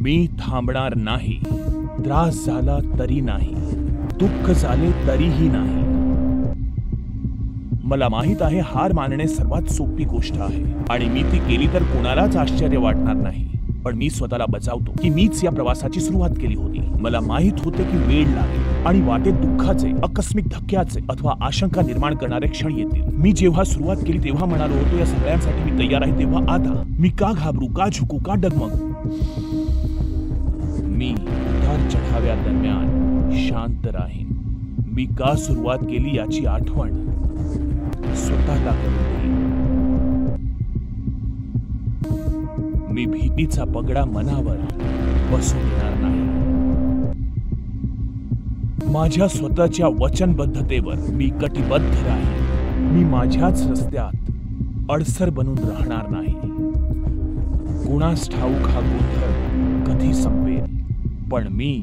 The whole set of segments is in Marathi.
मी थांबणार नाही. त्रास झाला तरी नाही, दुःख झाले तरीही नाही. मला माहित आहे हार मानणे सर्वात सोपी गोष्ट आहे आणि मी ती केली तर कोणालाच आश्चर्य वाटणार नाही. पण मी स्वतःला बचावतो की मीच या प्रवासाची सुरुवात केली होती. मला माहित होते की वेळ लागेल आणि वाटेत दुःखाचे, आकस्मिक धक्क्याचे अथवा आशंका निर्माण करणारे क्षण येतील. मी जेव्हा सुरुवात केली तेव्हा म्हणालो होतो या सगळ्यांसाठी मी तयार आहे. तेव्हा आता मी का घाबरू, का झुकू, का डगमगू? मी उतार चढाव्यादरम्यान शांत राहीन. मी का सुरुवात केली याची आठवण स्वतःला करून देईन. मी भीतीचा पगडा मनावर बसू देणार नाही. माझ्या स्वतःच्या वचनबद्धतेवर मी कटिबद्ध राहीन. मी माझ्याच रस्त्यात अडसर बनून राहणार नाही. कुणास ठाऊक हा गोंधळ कधी संपेल, पण मी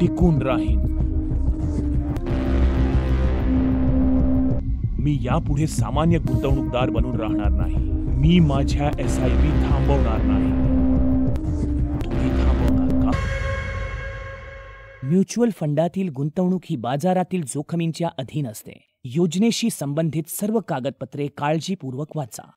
टिकून राहीन. मी यापुढे सामान्य गुंतवणूकदार बनून राहणार नाही. मी माझ्या SIP थांबवणार नाही. तुम्ही थांबवणार का? म्युच्युअल फंडातील गुंतवणूक ही बाजारातील जोखमींच्या अधीन असते. योजनेशी संबंधित सर्व कागदपत्रे काळजीपूर्वक वाचा.